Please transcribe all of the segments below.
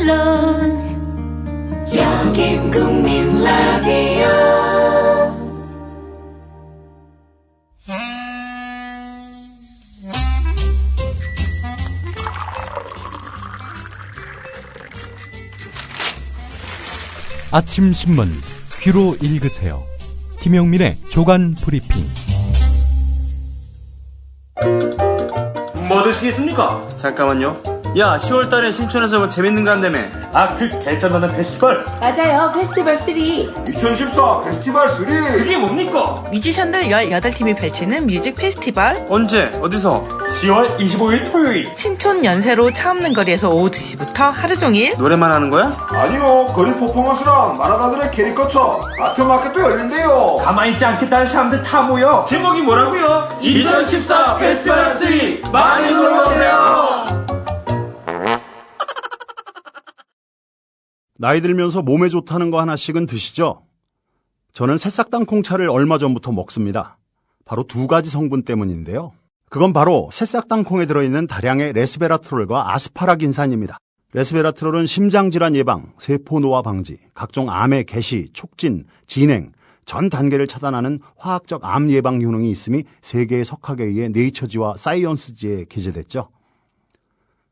물론 여긴 국민 라디오. 아침 신문 귀로 읽으세요. 김용민의 조간 브리핑. 뭐 드시겠습니까? 잠깐만요. 야, 10월달에 신촌에서 뭐 재밌는 거 한다며. 그 개천하는 페스티벌. 맞아요. 페스티벌 3. 2014 페스티벌 3. 그게 뭡니까? 뮤지션들 18팀이 펼치는 뮤직 페스티벌. 언제? 어디서? 10월 25일 토요일. 신촌 연세로 차 없는 거리에서 오후 2시부터 하루 종일. 노래만 하는 거야? 아니요, 거리 퍼포먼스랑 만화가들의 캐릭터처 아트마켓도 열린대요. 가만히 있지 않겠다는 사람들 다 모여. 제목이 뭐라고요? 2014 페스티벌 3. 많이 놀러오세요. 나이 들면서 몸에 좋다는 거 하나씩은 드시죠? 저는 새싹 땅콩차를 얼마 전부터 먹습니다. 바로 두 가지 성분 때문인데요. 그건 바로 새싹 땅콩에 들어있는 다량의 레스베라트롤과 아스파라긴산입니다. 레스베라트롤은 심장질환 예방, 세포 노화 방지, 각종 암의 개시, 촉진, 진행, 전 단계를 차단하는 화학적 암 예방 효능이 있음이 세계의 석학에 의해 네이처지와 사이언스지에 게재됐죠.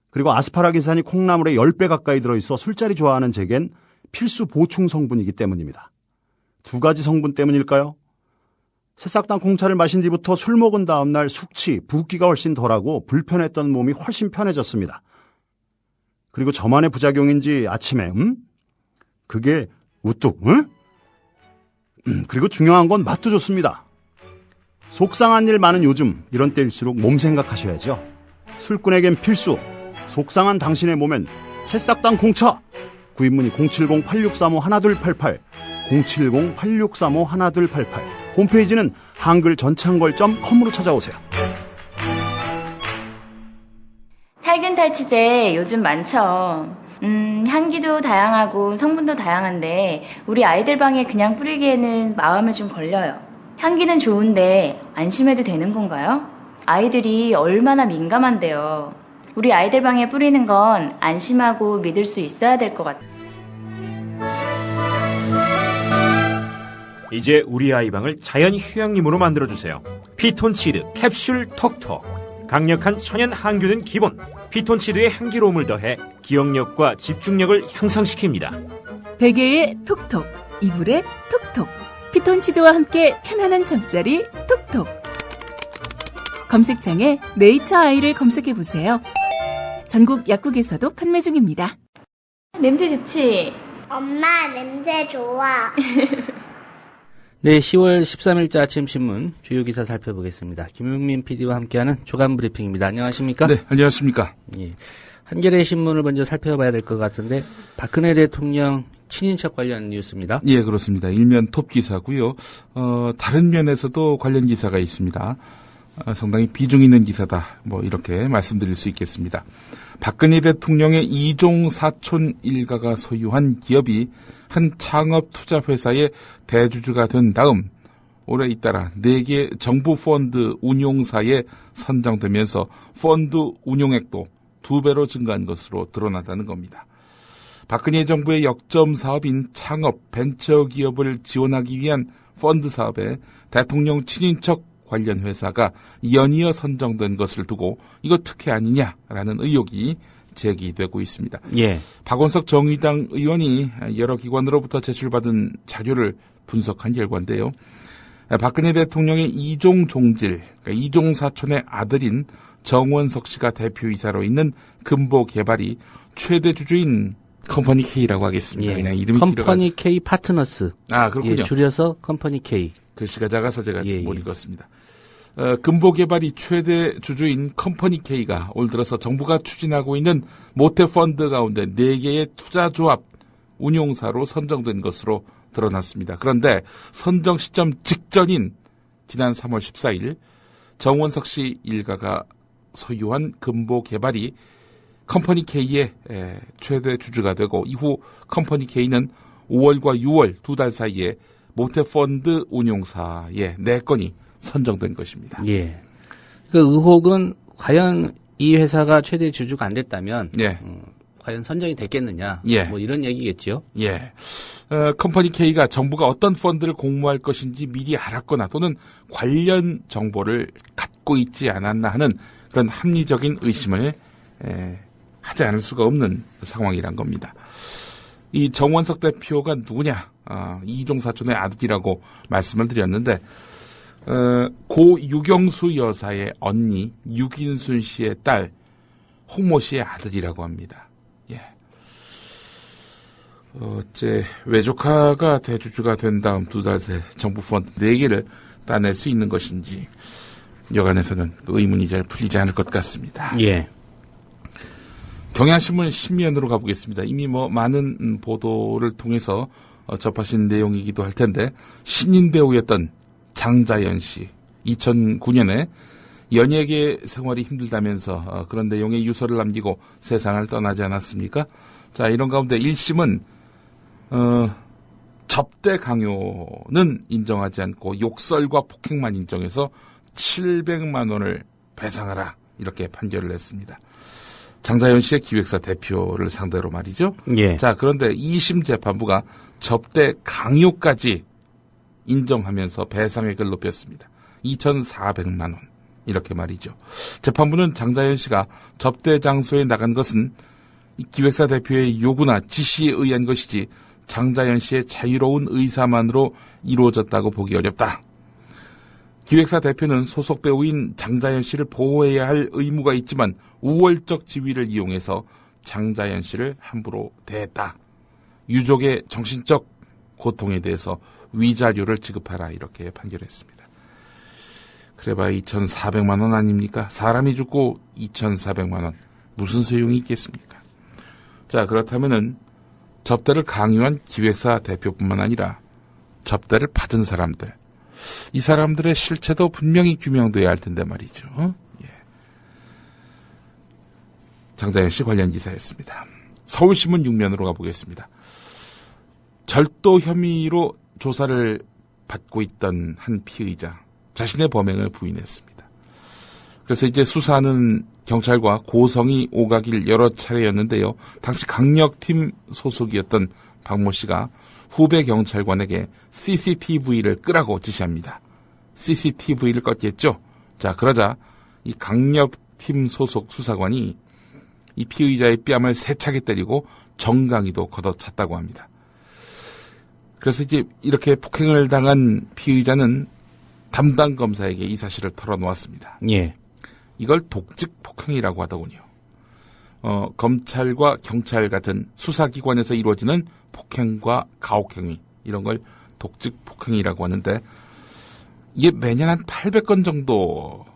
그리고 아스파라긴산이 콩나물에 10배 가까이 들어있어 술자리 좋아하는 제겐 필수 보충 성분이기 때문입니다. 두 가지 성분 때문일까요? 새싹 땅콩차를 마신 뒤부터 술 먹은 다음날 숙취, 붓기가 훨씬 덜하고 불편했던 몸이 훨씬 편해졌습니다. 그리고 저만의 부작용인지 아침에 그게 우뚝 그리고 중요한 건 맛도 좋습니다. 속상한 일 많은 요즘 이런 때일수록 몸 생각하셔야죠. 술꾼에겐 필수, 속상한 당신의 몸엔 새싹 땅콩차. 구입문의 070-8635-1288 070-8635-1288. 홈페이지는 한글전창걸.com으로 찾아오세요. 살균 탈취제 요즘 많죠. 향기도 다양하고 성분도 다양한데 우리 아이들 방에 그냥 뿌리기에는 마음에 좀 걸려요. 향기는 좋은데 안심해도 되는 건가요? 아이들이 얼마나 민감한데요. 우리 아이들 방에 뿌리는 건 안심하고 믿을 수 있어야 될 것 같아요. 이제 우리 아이 방을 자연 휴양림으로 만들어주세요. 피톤치드 캡슐 톡톡. 강력한 천연 항균은 기본. 피톤치드의 향기로움을 더해 기억력과 집중력을 향상시킵니다. 베개의 톡톡, 이불의 톡톡. 피톤치드와 함께 편안한 잠자리 톡톡. 검색창에 네이처 아이를 검색해보세요. 전국 약국에서도 판매 중입니다. 냄새 좋지? 엄마, 냄새 좋아. 네, 10월 13일자 아침 신문 주요 기사 살펴보겠습니다. 김용민 PD와 함께하는 조간 브리핑입니다. 안녕하십니까? 네, 안녕하십니까? 예. 한겨레 신문을 먼저 살펴봐야 될 것 같은데 박근혜 대통령 친인척 관련 뉴스입니다. 예, 그렇습니다. 일면 톱 기사고요. 다른 면에서도 관련 기사가 있습니다. 상당히 비중 있는 기사다. 이렇게 말씀드릴 수 있겠습니다. 박근혜 대통령의 이종 사촌 일가가 소유한 기업이 한 창업 투자 회사의 대주주가 된 다음 올해 잇따라 4개 정부 펀드 운용사에 선정되면서 펀드 운용액도 2배로 증가한 것으로 드러났다는 겁니다. 박근혜 정부의 역점 사업인 창업 벤처 기업을 지원하기 위한 펀드 사업에 대통령 친인척 관련 회사가 연이어 선정된 것을 두고 이거 특혜 아니냐라는 의혹이 제기되고 있습니다. 예. 박원석 정의당 의원이 여러 기관으로부터 제출받은 자료를 분석한 결과인데요. 박근혜 대통령의 이종 종질, 그러니까 이종 사촌의 아들인 정원석 씨가 대표이사로 있는 금보개발이 최대 주주인 컴퍼니 K라고 하겠습니다. 예. 그냥 이름이 컴퍼니 K 파트너스. 그렇군요. 예, 줄여서 컴퍼니 K. 글씨가 작아서 제가 못 읽었습니다. 금보개발이 최대 주주인 컴퍼니 K가 올 들어서 정부가 추진하고 있는 모태펀드 가운데 4개의 투자조합 운용사로 선정된 것으로 드러났습니다. 그런데 선정 시점 직전인 지난 3월 14일 정원석 씨 일가가 소유한 금보개발이 컴퍼니 K의 최대 주주가 되고 이후 컴퍼니 K는 5월과 6월 2달 사이에 모태펀드 운용사에 4건이 선정된 것입니다. 예. 그 의혹은 과연 이 회사가 최대 주주가 안 됐다면 예. 과연 선정이 됐겠느냐. 예. 뭐 이런 얘기겠죠. 예. 컴퍼니 K가 정부가 어떤 펀드를 공모할 것인지 미리 알았거나 또는 관련 정보를 갖고 있지 않았나 하는 그런 합리적인 의심을 하지 않을 수가 없는 상황이란 겁니다. 이 정원석 대표가 누구냐? 이종 사촌의 아들이라고 말씀을 드렸는데 고 유경수 여사의 언니 유긴순 씨의 딸 홍모 씨의 아들이라고 합니다. 예. 어째 외조카가 대주주가 된 다음 두 달 새 정부 펀드 4개를 따낼 수 있는 것인지 여간에서는 그 의문이 잘 풀리지 않을 것 같습니다. 예. 경향신문 신면으로 가보겠습니다. 이미 뭐 많은 보도를 통해서 접하신 내용이기도 할 텐데 신인 배우였던 장자연 씨 2009년에 연예계 생활이 힘들다면서 그런 내용의 유서를 남기고 세상을 떠나지 않았습니까? 자, 이런 가운데 1심은 접대 강요는 인정하지 않고 욕설과 폭행만 인정해서 700만 원을 배상하라 이렇게 판결을 했습니다. 장자연 씨의 기획사 대표를 상대로 말이죠. 예. 자, 그런데 2심 재판부가 접대 강요까지 인정하면서 배상액을 높였습니다. 2,400만 원. 이렇게 말이죠. 재판부는 장자연 씨가 접대 장소에 나간 것은 기획사 대표의 요구나 지시에 의한 것이지 장자연 씨의 자유로운 의사만으로 이루어졌다고 보기 어렵다. 기획사 대표는 소속 배우인 장자연 씨를 보호해야 할 의무가 있지만 우월적 지위를 이용해서 장자연 씨를 함부로 대했다. 유족의 정신적 고통에 대해서 위자료를 지급하라 이렇게 판결했습니다. 그래봐야 2,400만 원 아닙니까? 사람이 죽고 2,400만 원. 무슨 소용이 있겠습니까? 자, 그렇다면은 접대를 강요한 기획사 대표뿐만 아니라 접대를 받은 사람들. 이 사람들의 실체도 분명히 규명돼야 할 텐데 말이죠. 예. 장자연 씨 관련 기사였습니다. 서울신문 6면으로 가보겠습니다. 절도 혐의로 조사를 받고 있던 한 피의자. 자신의 범행을 부인했습니다. 그래서 이제 수사하는 경찰과 고성이 오가길 여러 차례였는데요. 당시 강력팀 소속이었던 박모 씨가 후배 경찰관에게 CCTV를 끄라고 지시합니다. CCTV를 껐겠죠. 자, 그러자 이 강력팀 소속 수사관이 이 피의자의 뺨을 세차게 때리고 정강이도 걷어찼다고 합니다. 그래서 이제 이렇게 폭행을 당한 피의자는 담당 검사에게 이 사실을 털어놓았습니다. 예. 이걸 독직 폭행이라고 하더군요. 검찰과 경찰 같은 수사기관에서 이루어지는 폭행과 가혹행위 이런 걸 독직 폭행이라고 하는데 이게 매년 한 800건 정도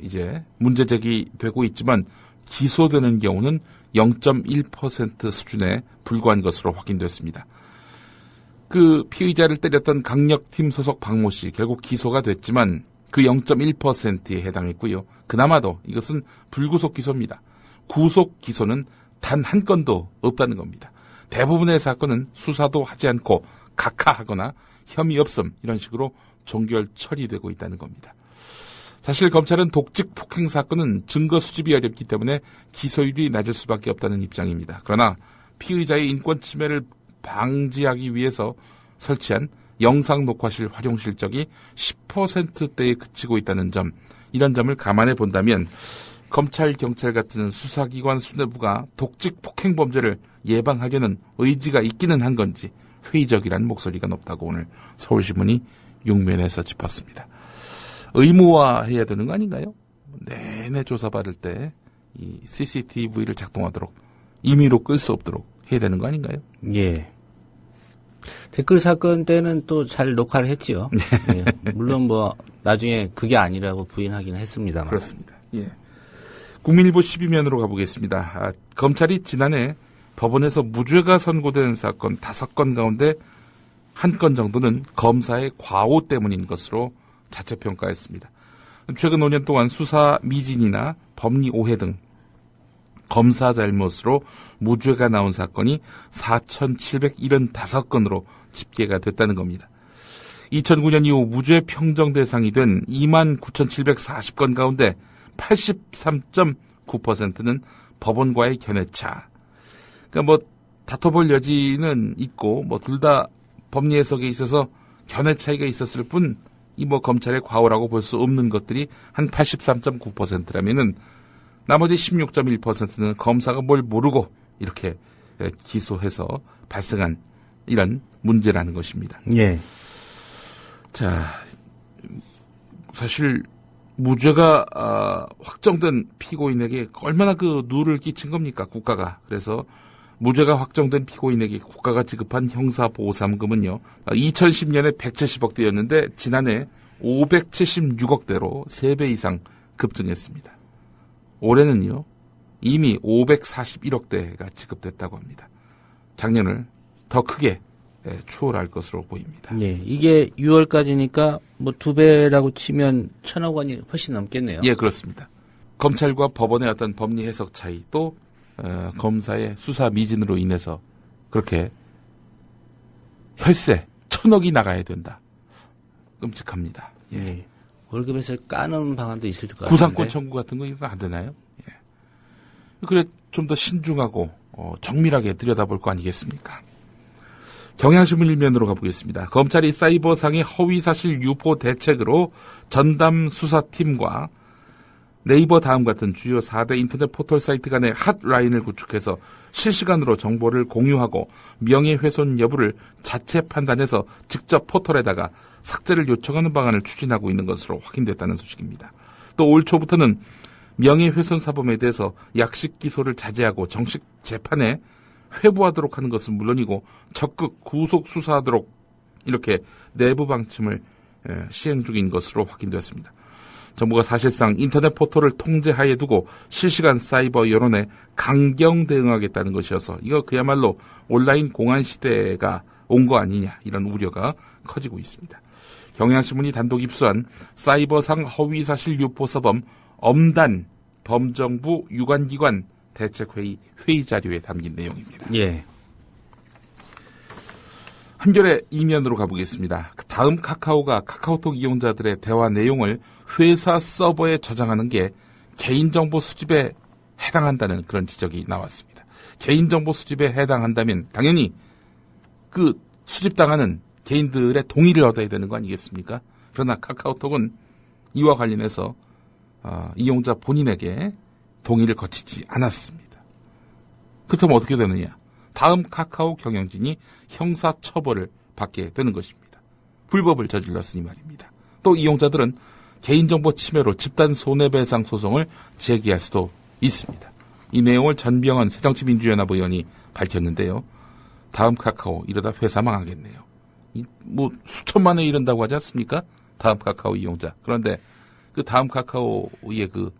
이제 문제 제기되고 있지만 기소되는 경우는 0.1% 수준에 불과한 것으로 확인됐습니다. 그 피의자를 때렸던 강력팀 소속 박모 씨 결국 기소가 됐지만 그 0.1%에 해당했고요. 그나마도 이것은 불구속 기소입니다. 구속 기소는 단 한 건도 없다는 겁니다. 대부분의 사건은 수사도 하지 않고 각하하거나 혐의 없음 이런 식으로 종결 처리되고 있다는 겁니다. 사실 검찰은 독직 폭행 사건은 증거 수집이 어렵기 때문에 기소율이 낮을 수밖에 없다는 입장입니다. 그러나 피의자의 인권 침해를 방지하기 위해서 설치한 영상 녹화실 활용 실적이 10%대에 그치고 있다는 점, 이런 점을 감안해 본다면 검찰, 경찰 같은 수사기관 수뇌부가 독직 폭행 범죄를 예방하려는 의지가 있기는 한 건지 회의적이라는 목소리가 높다고 오늘 서울신문이 6면에서 짚었습니다. 의무화해야 되는 거 아닌가요? 내내 조사받을 때 이 CCTV를 작동하도록 임의로 끌 수 없도록 해야 되는 거 아닌가요? 예. 댓글 사건 때는 또 잘 녹화를 했지요. 예. 물론 뭐 나중에 그게 아니라고 부인하기는 했습니다만. 그렇습니다. 예. 국민일보 12면으로 가보겠습니다. 검찰이 지난해 법원에서 무죄가 선고된 사건 5건 가운데 1건 정도는 검사의 과오 때문인 것으로 자체 평가했습니다. 최근 5년 동안 수사 미진이나 법리 오해 등 검사 잘못으로 무죄가 나온 사건이 4,775건으로 집계가 됐다는 겁니다. 2009년 이후 무죄 평정 대상이 된 29,740건 가운데 83.9%는 법원과의 견해차, 그러니까 뭐 다퉈볼 여지는 있고 뭐 둘 다 법리 해석에 있어서 견해 차이가 있었을 뿐 이 뭐 검찰의 과오라고 볼 수 없는 것들이 한 83.9%라면은 나머지 16.1%는 검사가 뭘 모르고 이렇게 기소해서 발생한 이런 문제라는 것입니다. 예. 자, 사실 무죄가 확정된 피고인에게 얼마나 그 누를 끼친 겁니까, 국가가. 그래서 무죄가 확정된 피고인에게 국가가 지급한 형사보상금은요, 2010년에 170억대였는데 지난해 576억대로 3배 이상 급증했습니다. 올해는요, 이미 541억대가 지급됐다고 합니다. 작년을 더 크게 추월할 것으로 보입니다. 예, 이게 6월까지니까 뭐 2배라고 치면 1,000억 원이 훨씬 넘겠네요. 예, 그렇습니다. 검찰과 법원의 어떤 법리 해석 차이 또 검사의 수사 미진으로 인해서 그렇게 혈세 1,000억이 나가야 된다. 끔찍합니다. 예. 예. 월급에서 까는 방안도 있을 것 같은데. 구상권 청구 같은 거 이거 안 되나요? 예. 그래 좀 더 신중하고 정밀하게 들여다볼 거 아니겠습니까? 경향신문 일면으로 가보겠습니다. 검찰이 사이버상의 허위사실 유포 대책으로 전담 수사팀과 네이버 다음 같은 주요 4대 인터넷 포털 사이트 간의 핫라인을 구축해서 실시간으로 정보를 공유하고 명예훼손 여부를 자체 판단해서 직접 포털에다가 삭제를 요청하는 방안을 추진하고 있는 것으로 확인됐다는 소식입니다. 또 올 초부터는 명예훼손 사범에 대해서 약식 기소를 자제하고 정식 재판에 회부하도록 하는 것은 물론이고 적극 구속 수사하도록 이렇게 내부 방침을 시행 중인 것으로 확인되었습니다. 정부가 사실상 인터넷 포털을 통제하에 두고 실시간 사이버 여론에 강경 대응하겠다는 것이어서 이거 그야말로 온라인 공안 시대가 온 거 아니냐 이런 우려가 커지고 있습니다. 경향신문이 단독 입수한 사이버상 허위사실 유포 서범 엄단 범정부 유관기관 대책회의 회의 자료에 담긴 내용입니다. 예. 한겨레 이면으로 가보겠습니다. 다음 카카오가 카카오톡 이용자들의 대화 내용을 회사 서버에 저장하는 게 개인정보 수집에 해당한다는 그런 지적이 나왔습니다. 개인정보 수집에 해당한다면 당연히 그 수집당하는 개인들의 동의를 얻어야 되는 거 아니겠습니까? 그러나 카카오톡은 이와 관련해서 이용자 본인에게 동의를 거치지 않았습니다. 그렇다면 어떻게 되느냐? 다음 카카오 경영진이 형사처벌을 받게 되는 것입니다. 불법을 저질렀으니 말입니다. 또 이용자들은 개인정보 침해로 집단 손해배상 소송을 제기할 수도 있습니다. 이 내용을 전병헌 새정치민주연합 의원이 밝혔는데요. 다음 카카오 이러다 회사 망하겠네요. 뭐 수천만에 이른다고 하지 않습니까? 다음 카카오 이용자. 그런데 그 다음 카카오의 그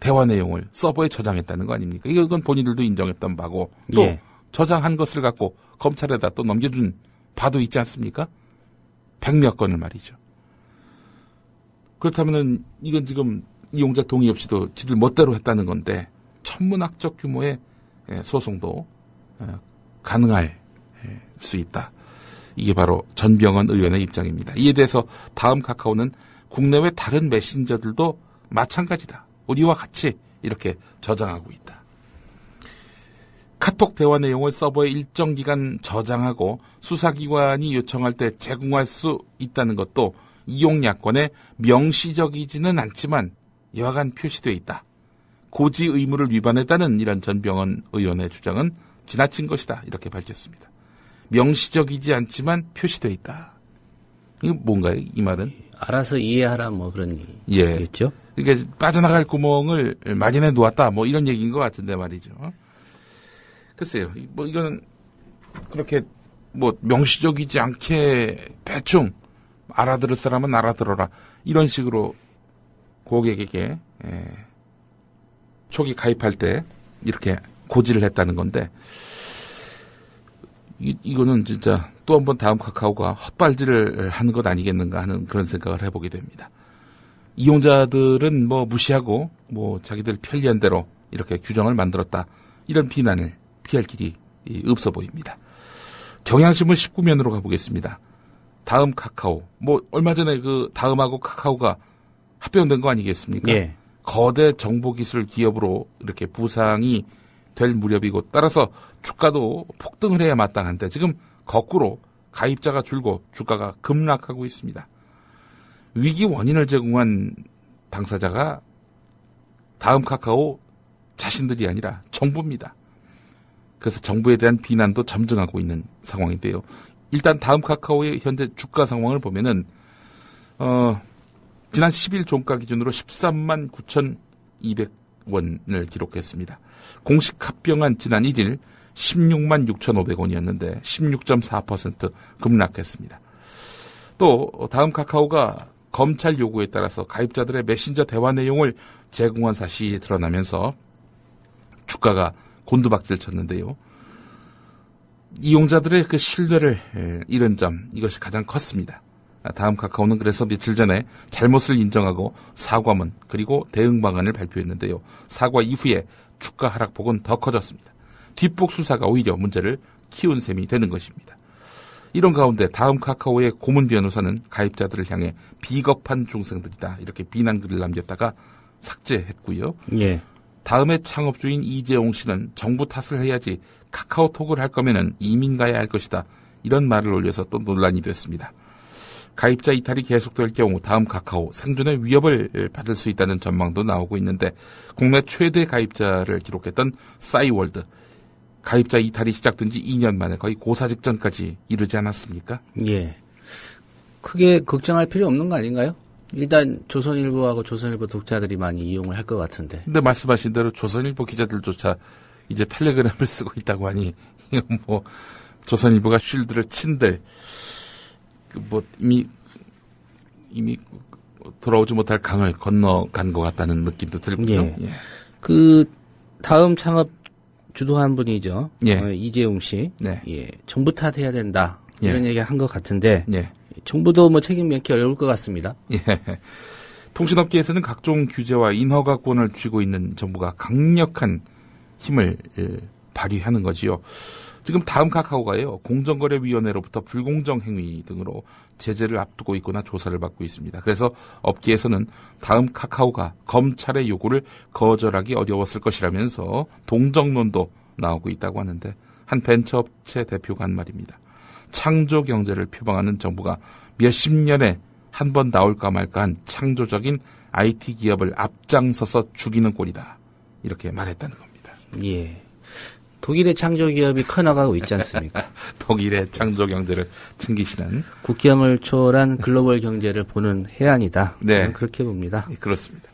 대화 내용을 서버에 저장했다는 거 아닙니까? 이건 본인들도 인정했던 바고 또 예. 저장한 것을 갖고 검찰에다 또 넘겨준 바도 있지 않습니까? 100몇 건을 말이죠. 그렇다면은 이건 지금 이용자 동의 없이도 지들 멋대로 했다는 건데 천문학적 규모의 소송도 가능할 수 있다. 이게 바로 전병헌 의원의 입장입니다. 이에 대해서 다음 카카오는 국내외 다른 메신저들도 마찬가지다. 우리와 같이 이렇게 저장하고 있다. 카톡 대화 내용을 서버에 일정 기간 저장하고 수사기관이 요청할 때 제공할 수 있다는 것도 이용약관에 명시적이지는 않지만 여하간 표시되어 있다. 고지 의무를 위반했다는 이런 전병헌 의원의 주장은 지나친 것이다. 이렇게 밝혔습니다. 명시적이지 않지만 표시되어 있다. 이거 뭔가요? 이 말은? 알아서 이해하라 뭐 그런 얘기겠죠. 이게 빠져나갈 구멍을 마련해 놓았다. 뭐 이런 얘기인 것 같은데 말이죠. 글쎄요. 뭐 이거는 그렇게 뭐 명시적이지 않게 대충 알아들을 사람은 알아들어라. 이런 식으로 고객에게 초기 가입할 때 이렇게 고지를 했다는 건데 이거는 진짜 또 한 번 다음 카카오가 헛발질을 하는 것 아니겠는가 하는 그런 생각을 해보게 됩니다. 이용자들은 뭐 무시하고 뭐 자기들 편리한 대로 이렇게 규정을 만들었다. 이런 비난을 피할 길이 없어 보입니다. 경향신문 19면으로 가보겠습니다. 다음 카카오. 뭐 얼마 전에 그 다음하고 카카오가 합병된 거 아니겠습니까? 예. 거대 정보기술 기업으로 이렇게 부상이 될 무렵이고 따라서 주가도 폭등을 해야 마땅한데 지금 거꾸로 가입자가 줄고 주가가 급락하고 있습니다. 위기 원인을 제공한 당사자가 다음 카카오 자신들이 아니라 정부입니다. 그래서 정부에 대한 비난도 점증하고 있는 상황인데요. 일단 다음 카카오의 현재 주가 상황을 보면은 지난 10일 종가 기준으로 13만 9,200원을 기록했습니다. 공식 합병한 지난 1일 16만 6,500원이었는데 16.4% 급락했습니다. 또 다음 카카오가 검찰 요구에 따라서 가입자들의 메신저 대화 내용을 제공한 사실이 드러나면서 주가가 곤두박질 쳤는데요. 이용자들의 그 신뢰를 잃은 점, 이것이 가장 컸습니다. 다음 카카오는 그래서 며칠 전에 잘못을 인정하고 사과문 그리고 대응 방안을 발표했는데요. 사과 이후에 주가 하락폭은 더 커졌습니다. 뒷북 수사가 오히려 문제를 키운 셈이 되는 것입니다. 이런 가운데 다음 카카오의 고문 변호사는 가입자들을 향해 비겁한 중생들이다 이렇게 비난글을 남겼다가 삭제했고요. 예. 다음에 창업주인 이재용 씨는 정부 탓을 해야지 카카오톡을 할 거면은 이민 가야 할 것이다 이런 말을 올려서 또 논란이 됐습니다. 가입자 이탈이 계속될 경우 다음 카카오 생존의 위협을 받을 수 있다는 전망도 나오고 있는데 국내 최대 가입자를 기록했던 싸이월드 가입자 이탈이 시작된 지 2년 만에 거의 고사 직전까지 이르지 않았습니까? 예. 크게 걱정할 필요 없는 거 아닌가요? 일단 조선일보하고 조선일보 독자들이 많이 이용을 할 것 같은데. 근데 말씀하신 대로 조선일보 기자들조차 이제 텔레그램을 쓰고 있다고 하니 뭐 조선일보가 쉴드를 친들 뭐 이미 돌아오지 못할 강을 건너간 것 같다는 느낌도 들고요. 예. 예. 그 다음 창업 주도한 분이죠. 예. 이재용 씨. 네. 예. 정부 탓해야 된다. 예. 이런 얘기 한 것 같은데. 예. 정부도 뭐 책임 맺기 어려울 것 같습니다. 예. 통신업계에서는 각종 규제와 인허가권을 쥐고 있는 정부가 강력한 힘을 발휘하는 거지요. 지금 다음 카카오가요. 공정거래위원회로부터 불공정 행위 등으로 제재를 앞두고 있거나 조사를 받고 있습니다. 그래서 업계에서는 다음 카카오가 검찰의 요구를 거절하기 어려웠을 것이라면서 동정론도 나오고 있다고 하는데 한 벤처업체 대표가 한 말입니다. 창조 경제를 표방하는 정부가 몇십 년에 한 번 나올까 말까한 창조적인 IT 기업을 앞장서서 죽이는 꼴이다. 이렇게 말했다는 겁니다. 예. 독일의 창조 기업이 커나가고 있지 않습니까? 독일의 창조 경제를 챙기시는 국경을 초월한 글로벌 경제를 보는 해안이다. 네. 그렇게 봅니다. 그렇습니다.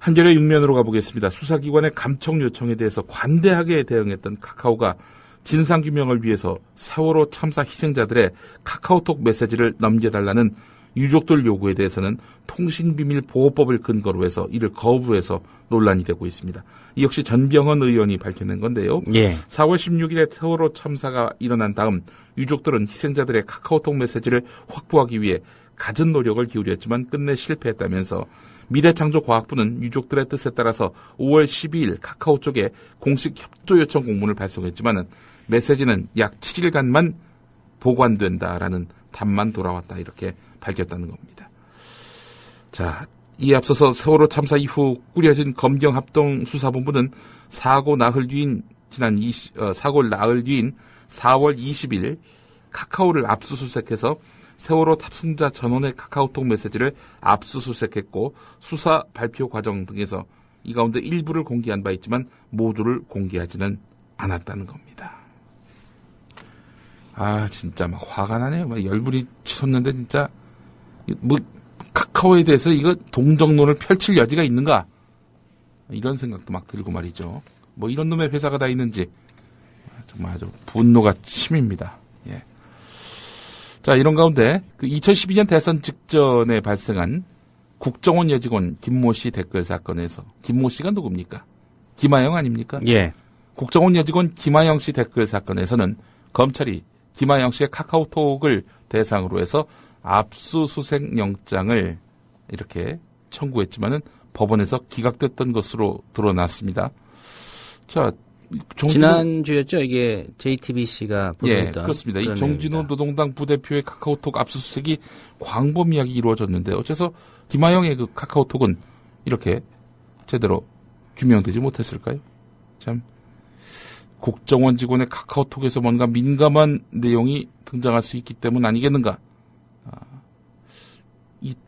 한겨레 6면으로 가보겠습니다. 수사기관의 감청 요청에 대해서 관대하게 대응했던 카카오가 진상규명을 위해서 세월호 참사 희생자들의 카카오톡 메시지를 넘겨달라는 유족들 요구에 대해서는 통신비밀보호법을 근거로 해서 이를 거부해서 논란이 되고 있습니다. 이 역시 전병헌 의원이 밝혀낸 건데요. 예. 4월 16일에 세월호 참사가 일어난 다음 유족들은 희생자들의 카카오톡 메시지를 확보하기 위해 갖은 노력을 기울였지만 끝내 실패했다면서 미래창조과학부는 유족들의 뜻에 따라서 5월 12일 카카오 쪽에 공식 협조 요청 공문을 발송했지만 메시지는 약 7일간만 보관된다라는 답만 돌아왔다 이렇게 밝혔다는 겁니다. 자, 이에 앞서서 세월호 참사 이후 꾸려진 검경합동수사본부는 사고 나흘 뒤인 4월 20일 카카오를 압수수색해서 세월호 탑승자 전원의 카카오톡 메시지를 압수수색했고 수사 발표 과정 등에서 이 가운데 일부를 공개한 바 있지만 모두를 공개하지는 않았다는 겁니다. 아 진짜 막 화가 나네요. 막 열불이 치솟는데 진짜 뭐 카카오에 대해서 이거 동정론을 펼칠 여지가 있는가 이런 생각도 막 들고 말이죠. 뭐 이런 놈의 회사가 다 있는지 정말 아주 분노가 치밉니다. 예. 자, 이런 가운데 그 2012년 대선 직전에 발생한 국정원 여직원 김모 씨 댓글 사건에서 김모 씨가 누굽니까? 김하영 아닙니까? 예. 국정원 여직원 김하영 씨 댓글 사건에서는 검찰이 김하영 씨의 카카오톡을 대상으로 해서 압수수색 영장을 이렇게 청구했지만은 법원에서 기각됐던 것으로 드러났습니다. 자, 지난주였죠? 이게 JTBC가 보도했던. 예, 그렇습니다. 이 정진우 노동당 부대표의 카카오톡 압수수색이 광범위하게 이루어졌는데 어째서 김하영의 그 카카오톡은 이렇게 제대로 규명되지 못했을까요? 참 국정원 직원의 카카오톡에서 뭔가 민감한 내용이 등장할 수 있기 때문 아니겠는가?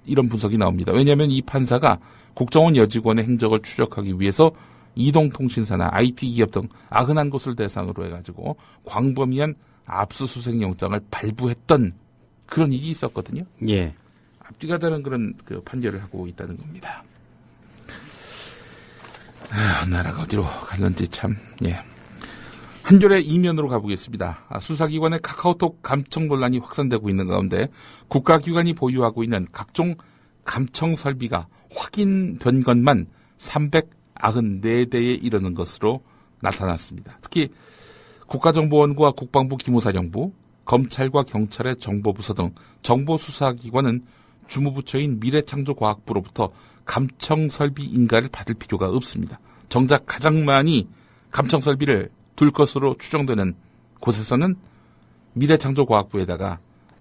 이런 분석이 나옵니다. 왜냐하면 이 판사가 국정원 여직원의 행적을 추적하기 위해서 이동통신사나 IT 기업 등 91곳을 대상으로 해가지고 광범위한 압수수색 영장을 발부했던 그런 일이 있었거든요. 예. 앞뒤가 다른 그런 그 판결을 하고 있다는 겁니다. 나라가 어디로 갈는지 참, 예. 한 줄의 이면으로 가보겠습니다. 수사기관의 카카오톡 감청 논란이 확산되고 있는 가운데 국가기관이 보유하고 있는 각종 감청 설비가 확인된 것만 394대에 이르는 것으로 나타났습니다. 특히 국가정보원과 국방부 기무사령부, 검찰과 경찰의 정보부서 등 정보수사기관은 주무부처인 미래창조과학부로부터 감청설비 인가를 받을 필요가 없습니다. 정작 가장 많이 감청설비를 둘 것으로 추정되는 곳에서는 미래창조과학부에다가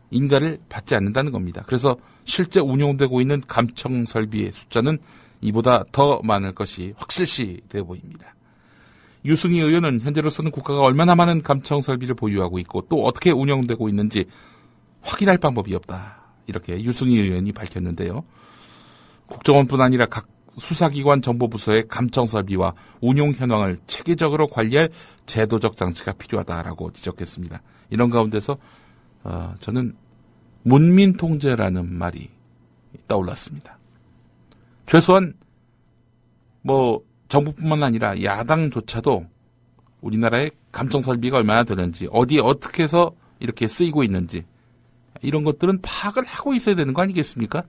인가를 받지 않는다는 겁니다. 그래서 실제 운용되고 있는 감청설비의 숫자는 이보다 더 많을 것이 확실시 되어 보입니다. 유승희 의원은 현재로서는 국가가 얼마나 많은 감청설비를 보유하고 있고 또 어떻게 운영되고 있는지 확인할 방법이 없다. 이렇게 유승희 의원이 밝혔는데요. 국정원뿐 아니라 각 수사기관 정보부서의 감청설비와 운용 현황을 체계적으로 관리할 제도적 장치가 필요하다라고 지적했습니다. 이런 가운데서 저는 문민통제라는 말이 떠올랐습니다. 최소한 정부뿐만 아니라 야당조차도 우리나라의 감청설비가 얼마나 되는지 어디에 어떻게 해서 이렇게 쓰이고 있는지 이런 것들은 파악을 하고 있어야 되는 거 아니겠습니까?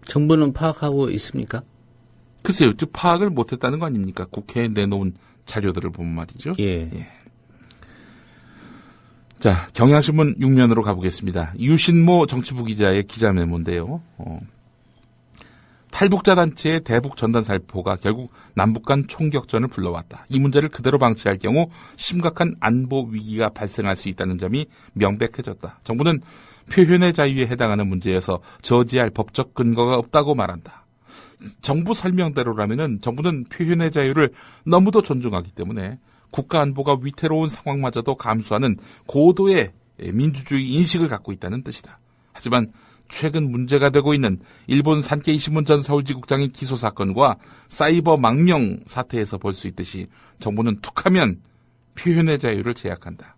정부는 파악하고 있습니까? 글쎄요, 파악을 못했다는 거 아닙니까? 국회에 내놓은 자료들을 보면 말이죠. 예. 자, 경향신문 6면으로 가보겠습니다. 유신모 정치부 기자의 기자 메모인데요. 탈북자 단체의 대북 전단 살포가 결국 남북 간 총격전을 불러왔다. 이 문제를 그대로 방치할 경우 심각한 안보 위기가 발생할 수 있다는 점이 명백해졌다. 정부는 표현의 자유에 해당하는 문제에서 저지할 법적 근거가 없다고 말한다. 정부 설명대로라면은 정부는 표현의 자유를 너무도 존중하기 때문에 국가 안보가 위태로운 상황마저도 감수하는 고도의 민주주의 인식을 갖고 있다는 뜻이다. 하지만 최근 문제가 되고 있는 일본 산케이 신문 전 서울지국장의 기소 사건과 사이버 망명 사태에서 볼 수 있듯이 정부는 툭하면 표현의 자유를 제약한다.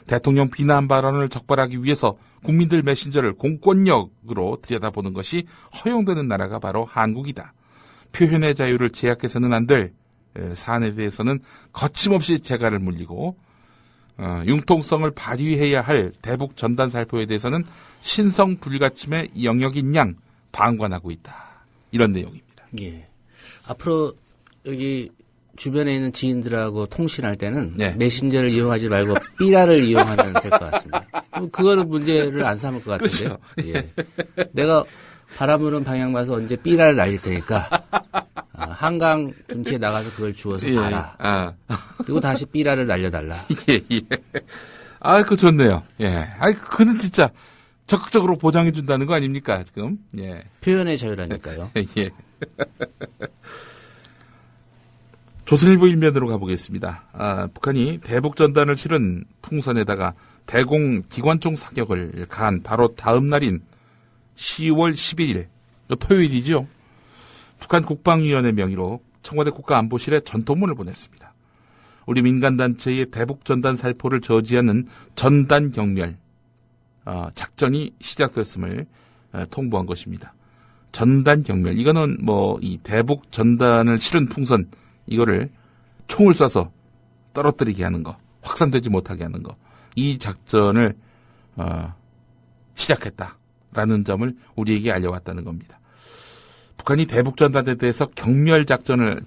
대통령 비난 발언을 적발하기 위해서 국민들 메신저를 공권력으로 들여다보는 것이 허용되는 나라가 바로 한국이다. 표현의 자유를 제약해서는 안 될 사안에 대해서는 거침없이 재갈을 물리고 융통성을 발휘해야 할 대북 전단 살포에 대해서는 신성 불가침의 영역인 양 방관하고 있다. 이런 내용입니다. 예. 앞으로 여기 주변에 있는 지인들하고 통신할 때는 메신저를 이용하지 말고 삐라를 이용하면 될 것 같습니다. 그럼 그거는 문제를 안 삼을 것 같은데요. 그렇죠. 예. 내가 바람 부는 방향 봐서 언제 삐라를 날릴 테니까 한강 근처에 나가서 그걸 주워서 봐라. 그리고 다시 삐라를 날려달라. 예. 그거 좋네요. 예. 그는 진짜 적극적으로 보장해준다는 거 아닙니까, 지금? 예. 표현의 자유라니까요. 예. 조선일보 일면으로 가보겠습니다. 북한이 대북 전단을 실은 풍선에다가 대공 기관총 사격을 가한 바로 다음 날인 10월 11일, 토요일이죠. 북한 국방위원회 명의로 청와대 국가안보실에 전통문을 보냈습니다. 우리 민간단체의 대북 전단 살포를 저지하는 전단 경멸 작전이 시작됐음을 통보한 것입니다. 전단 경멸, 이거는 이 대북 전단을 실은 풍선 이거를 총을 쏴서 떨어뜨리게 하는 거, 확산되지 못하게 하는 거, 이 작전을 시작했다라는 점을 우리에게 알려왔다는 겁니다. 북한이 대북 전단에 대해서 경멸 작전의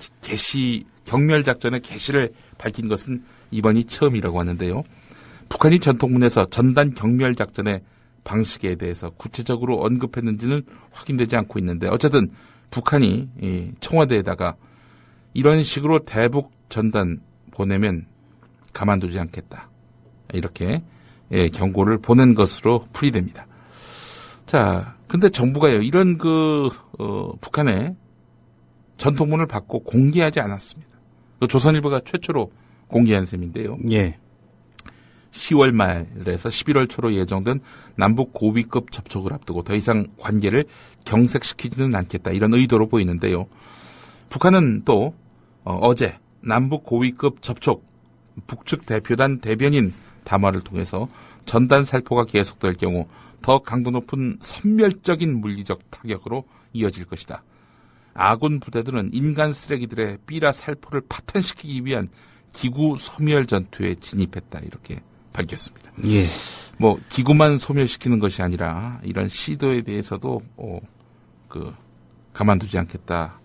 개시를 밝힌 것은 이번이 처음이라고 하는데요. 북한이 전통문에서 전단 경멸 작전의 방식에 대해서 구체적으로 언급했는지는 확인되지 않고 있는데 어쨌든 북한이 청와대에다가 이런 식으로 대북 전단 보내면 가만두지 않겠다. 이렇게 경고를 보낸 것으로 풀이됩니다. 자, 근데 정부가요, 이런 북한의 전통문을 받고 공개하지 않았습니다. 조선일보가 최초로 공개한 셈인데요. 예. 10월 말에서 11월 초로 예정된 남북 고위급 접촉을 앞두고 더 이상 관계를 경색시키지는 않겠다 이런 의도로 보이는데요. 북한은 또 어제 남북 고위급 접촉 북측 대표단 대변인 담화를 통해서 전단 살포가 계속될 경우 더 강도 높은 선멸적인 물리적 타격으로 이어질 것이다. 아군 부대들은 인간 쓰레기들의 삐라 살포를 파탄시키기 위한 기구 소멸 전투에 진입했다 이렇게 밝혔습니다. 예. 뭐 기구만 소멸시키는 것이 아니라 이런 시도에 대해서도 가만두지 않겠다,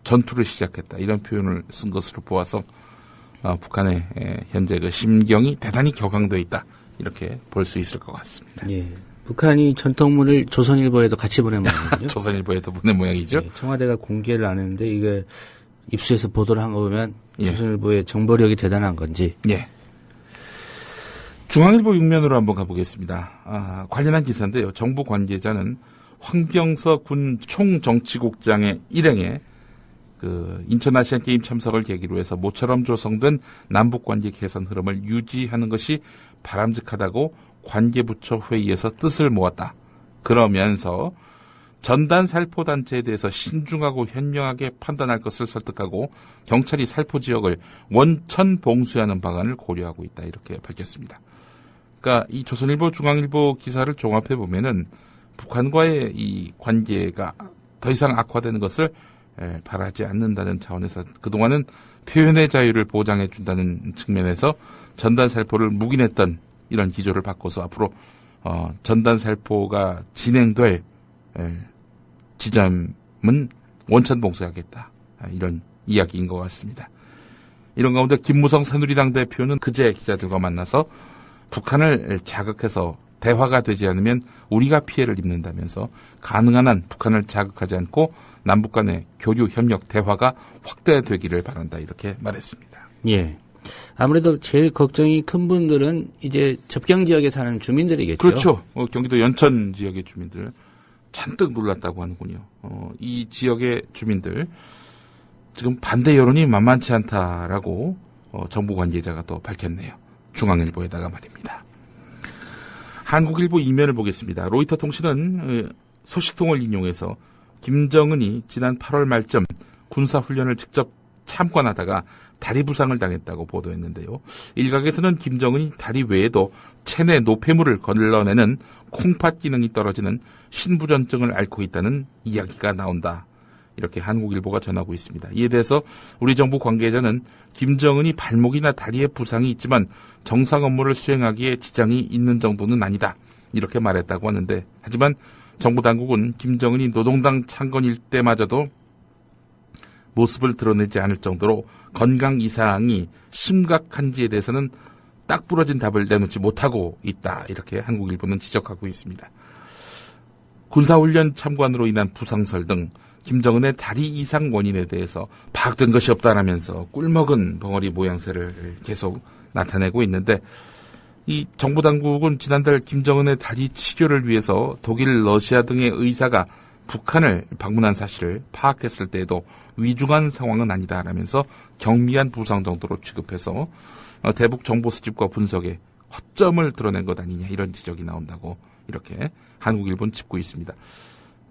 전투를 시작했다 이런 표현을 쓴 것으로 보아서 북한의 현재 그 심경이 대단히 격앙되어 있다 이렇게 볼 수 있을 것 같습니다. 예. 북한이 전통문을 조선일보에도 같이 보낸 모양이죠. 조선일보에도 보낸 모양이죠. 예. 청와대가 공개를 안 했는데 이게 입수해서 보도를 한 거 보면 조선일보의 정보력이 대단한 건지. 예. 중앙일보 6면으로 한번 가보겠습니다. 관련한 기사인데요. 정부 관계자는 황병서 군 총정치국장의 일행에 인천 아시안 게임 참석을 계기로 해서 모처럼 조성된 남북 관계 개선 흐름을 유지하는 것이 바람직하다고 관계부처 회의에서 뜻을 모았다. 그러면서 전단 살포 단체에 대해서 신중하고 현명하게 판단할 것을 설득하고 경찰이 살포 지역을 원천 봉쇄하는 방안을 고려하고 있다. 이렇게 밝혔습니다. 그러니까 이 조선일보, 중앙일보 기사를 종합해 보면은 북한과의 이 관계가 더 이상 악화되는 것을 바라지 않는다는 차원에서 그동안은 표현의 자유를 보장해 준다는 측면에서 전단 살포를 묵인했던 이런 기조를 바꿔서 앞으로 전단 살포가 진행될 지점은 원천 봉쇄하겠다. 이런 이야기인 것 같습니다. 이런 가운데 김무성 새누리당 대표는 그제 기자들과 만나서 북한을 자극해서 대화가 되지 않으면 우리가 피해를 입는다면서 가능한 한 북한을 자극하지 않고 남북 간의 교류, 협력, 대화가 확대되기를 바란다 이렇게 말했습니다. 예. 아무래도 제일 걱정이 큰 분들은 이제 접경 지역에 사는 주민들이겠죠. 그렇죠. 경기도 연천 지역의 주민들 잔뜩 놀랐다고 하는군요. 이 지역의 주민들 지금 반대 여론이 만만치 않다라고 정부 관계자가 또 밝혔네요. 중앙일보에다가 말입니다. 한국일보 2면을 보겠습니다. 로이터 통신은 소식통을 인용해서 김정은이 지난 8월 말쯤 군사훈련을 직접 참관하다가 다리 부상을 당했다고 보도했는데요. 일각에서는 김정은이 다리 외에도 체내 노폐물을 걸러내는 콩팥 기능이 떨어지는 신부전증을 앓고 있다는 이야기가 나온다. 이렇게 한국일보가 전하고 있습니다. 이에 대해서 우리 정부 관계자는 김정은이 발목이나 다리에 부상이 있지만 정상 업무를 수행하기에 지장이 있는 정도는 아니다. 이렇게 말했다고 하는데 하지만 정부 당국은 김정은이 노동당 창건일 때마저도 모습을 드러내지 않을 정도로 건강 이상이 심각한지에 대해서는 딱 부러진 답을 내놓지 못하고 있다. 이렇게 한국일보는 지적하고 있습니다. 군사훈련 참관으로 인한 부상설 등 김정은의 다리 이상 원인에 대해서 파악된 것이 없다라면서 꿀먹은 벙어리 모양새를 계속 나타내고 있는데 이 정부 당국은 지난달 김정은의 다리 치료를 위해서 독일, 러시아 등의 의사가 북한을 방문한 사실을 파악했을 때에도 위중한 상황은 아니다라면서 경미한 부상 정도로 취급해서 대북 정보 수집과 분석에 허점을 드러낸 것 아니냐 이런 지적이 나온다고 이렇게 한국일보는 짚고 있습니다.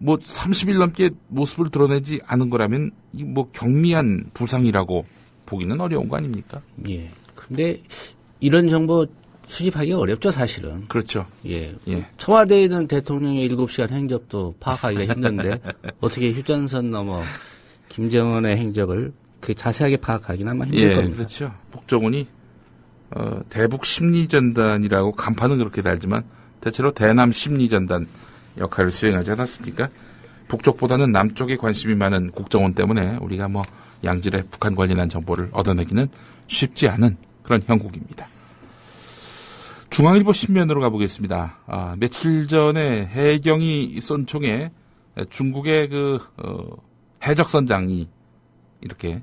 30일 넘게 모습을 드러내지 않은 거라면 경미한 부상이라고 보기는 어려운 거 아닙니까? 예. 근데 이런 정보 수집하기가 어렵죠, 사실은. 그렇죠. 예. 청와대에 있는 대통령의 7시간 행적도 파악하기가 힘든데 어떻게 휴전선 넘어 김정은의 행적을 자세하게 파악하기는 아마 힘들 겁니다. 그렇죠. 북정훈이 대북 심리전단이라고 간판은 그렇게 달지만 대체로 대남 심리전단 역할을 수행하지 않았습니까? 북쪽보다는 남쪽에 관심이 많은 국정원 때문에 우리가 양질의 북한 관련한 정보를 얻어내기는 쉽지 않은 그런 형국입니다. 중앙일보 신면으로 가보겠습니다. 며칠 전에 해경이 쏜 총에 중국의 해적선장이 이렇게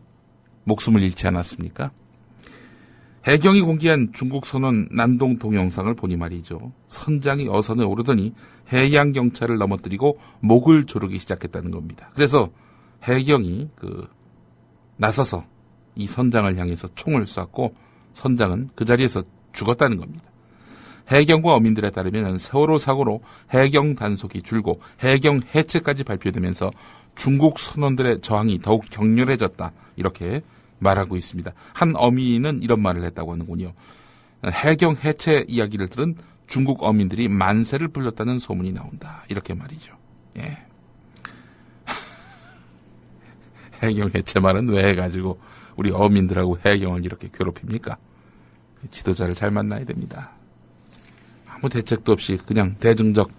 목숨을 잃지 않았습니까? 해경이 공개한 중국 선원 난동 동영상을 보니 말이죠. 선장이 어선에 오르더니 해양경찰을 넘어뜨리고 목을 조르기 시작했다는 겁니다. 그래서 해경이 나서서 이 선장을 향해서 총을 쐈고 선장은 그 자리에서 죽었다는 겁니다. 해경과 어민들에 따르면 세월호 사고로 해경 단속이 줄고 해경 해체까지 발표되면서 중국 선원들의 저항이 더욱 격렬해졌다. 이렇게 말하고 있습니다. 한 어민은 이런 말을 했다고 하는군요. 해경 해체 이야기를 들은 중국 어민들이 만세를 불렀다는 소문이 나온다. 이렇게 말이죠. 예. 해경 해체 말은 왜 해가지고 우리 어민들하고 해경을 이렇게 괴롭힙니까? 지도자를 잘 만나야 됩니다. 아무 대책도 없이 그냥 대중적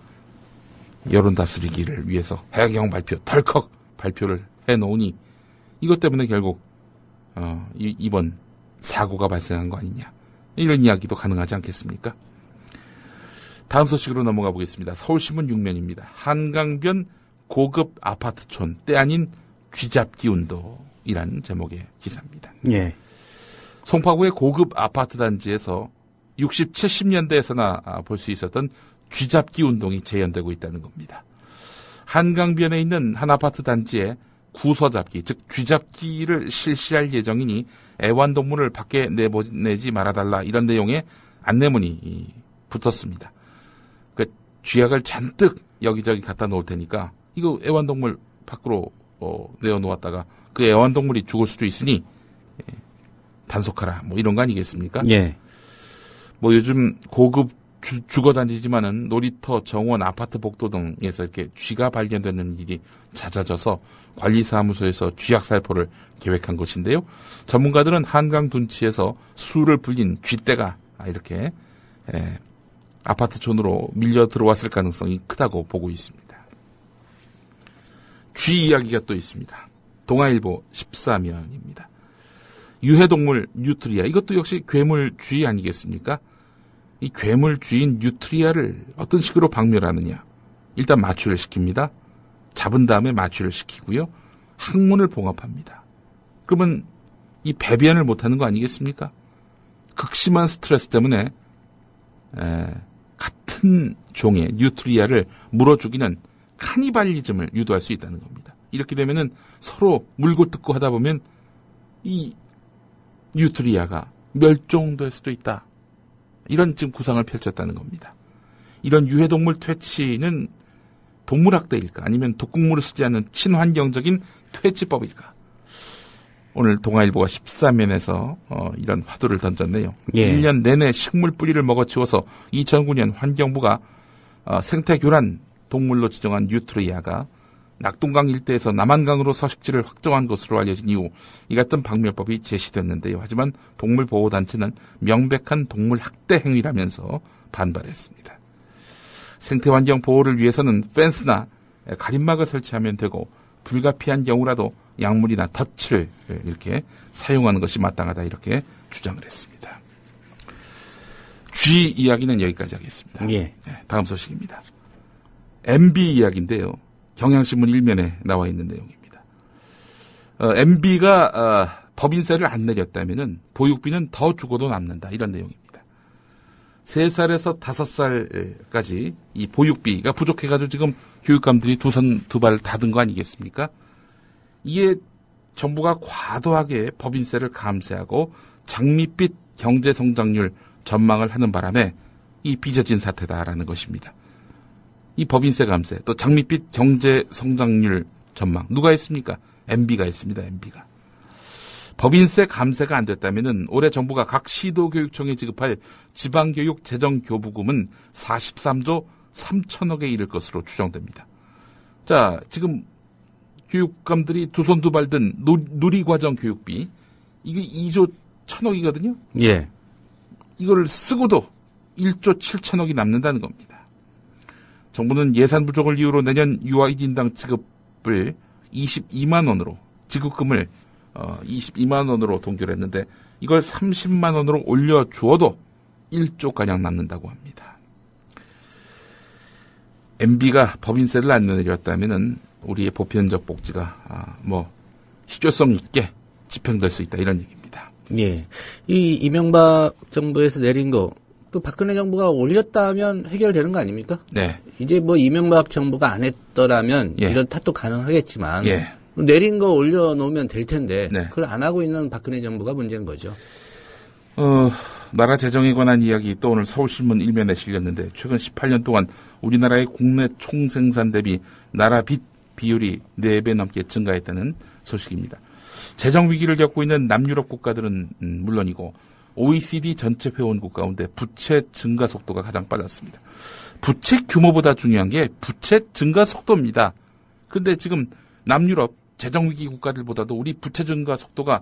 여론 다스리기를 위해서 해경 발표 덜컥 발표를 해놓으니 이것 때문에 결국 이번 사고가 발생한 거 아니냐, 이런 이야기도 가능하지 않겠습니까? 다음 소식으로 넘어가 보겠습니다. 서울신문 6면입니다. 한강변 고급 아파트촌 때 아닌 쥐잡기 운동이란 제목의 기사입니다. 예. 송파구의 고급 아파트 단지에서 60, 70년대에서나 볼 수 있었던 쥐잡기 운동이 재현되고 있다는 겁니다. 한강변에 있는 한 아파트 단지에 구서잡기, 즉 쥐잡기를 실시할 예정이니 애완동물을 밖에 내보내지 말아달라, 이런 내용의 안내문이 붙었습니다. 그 쥐약을 잔뜩 여기저기 갖다 놓을 테니까 이거 애완동물 밖으로 내어놓았다가 그 애완동물이 죽을 수도 있으니 단속하라, 뭐 이런 거 아니겠습니까? 예. 뭐 요즘 고급 주거단지지만은 놀이터, 정원, 아파트 복도 등에서 이렇게 쥐가 발견되는 일이 잦아져서 관리사무소에서 쥐약 살포를 계획한 것인데요. 전문가들은 한강 둔치에서 수를 불린 쥐떼가 이렇게 아파트촌으로 밀려 들어왔을 가능성이 크다고 보고 있습니다. 쥐 이야기가 또 있습니다. 동아일보 14면입니다. 유해동물 뉴트리아, 이것도 역시 괴물쥐 아니겠습니까? 이 괴물쥐인 뉴트리아를 어떤 식으로 박멸하느냐. 일단 마취를 시킵니다. 잡은 다음에 마취를 시키고요. 항문을 봉합합니다. 그러면 이 배변을 못하는 거 아니겠습니까? 극심한 스트레스 때문에 같은 종의 뉴트리아를 물어 죽이는 카니발리즘을 유도할 수 있다는 겁니다. 이렇게 되면은 서로 물고 뜯고 하다 보면 이 뉴트리아가 멸종될 수도 있다. 이런 지금 구상을 펼쳤다는 겁니다. 이런 유해동물 퇴치는 동물학대일까, 아니면 독극물을 쓰지 않는 친환경적인 퇴치법일까? 오늘 동아일보가 13면에서 이런 화두를 던졌네요. 예. 1년 내내 식물 뿌리를 먹어치워서 2009년 환경부가 생태교란 동물로 지정한 뉴트리아가 낙동강 일대에서 남한강으로 서식지를 확정한 것으로 알려진 이후 이 같은 박멸법이 제시됐는데요. 하지만 동물보호단체는 명백한 동물 학대 행위라면서 반발했습니다. 생태환경 보호를 위해서는 펜스나 가림막을 설치하면 되고 불가피한 경우라도 약물이나 덫을 이렇게 사용하는 것이 마땅하다, 이렇게 주장을 했습니다. 쥐 이야기는 여기까지 하겠습니다. 예. 네, 다음 소식입니다. MB 이야기인데요. 경향신문 1면에 나와 있는 내용입니다. MB가 법인세를 안 내렸다면은 보육비는 더 주고도 남는다, 이런 내용입니다. 3살에서 5살까지 이 보육비가 부족해가지고 지금 교육감들이 두 손 두 발 닫은 거 아니겠습니까? 이게 정부가 과도하게 법인세를 감세하고 장밋빛 경제성장률 전망을 하는 바람에 이 빚어진 사태다라는 것입니다. 이 법인세 감세, 또 장밋빛 경제성장률 전망, 누가 했습니까? MB가 했습니다. MB가. 법인세 감세가 안 됐다면은 올해 정부가 각 시도교육청에 지급할 지방교육 재정교부금은 43조 3천억에 이를 것으로 추정됩니다. 자, 지금 교육감들이 두 손 두 발 든 누리과정 교육비, 이게 2조 1천억이거든요. 예. 이걸 쓰고도 1조 7천억이 남는다는 겁니다. 정부는 예산 부족을 이유로 내년 유아 1인당 지급을 22만 원으로, 지급금을 22만 원으로 동결했는데 이걸 30만 원으로 올려주어도 1조가량 남는다고 합니다. MB가 법인세를 안 내렸다면은 우리의 보편적 복지가 실효성 있게 집행될 수 있다, 이런 얘기입니다. 예. 이 이명박 정부에서 내린 거, 또 박근혜 정부가 올렸다면 해결되는 거 아닙니까? 네. 이제 뭐 이명박 정부가 안 했더라면 예. 이런 탓도 가능하겠지만, 예. 내린 거 올려놓으면 될 텐데 네. 그걸 안 하고 있는 박근혜 정부가 문제인 거죠. 나라 재정에 관한 이야기 또 오늘 서울신문 일면에 실렸는데 최근 18년 동안 우리나라의 국내 총생산 대비 나라 빚 비율이 4배 넘게 증가했다는 소식입니다. 재정 위기를 겪고 있는 남유럽 국가들은 물론이고 OECD 전체 회원국 가운데 부채 증가 속도가 가장 빨랐습니다. 부채 규모보다 중요한 게 부채 증가 속도입니다. 그런데 지금 남유럽 재정 위기 국가들보다도 우리 부채 증가 속도가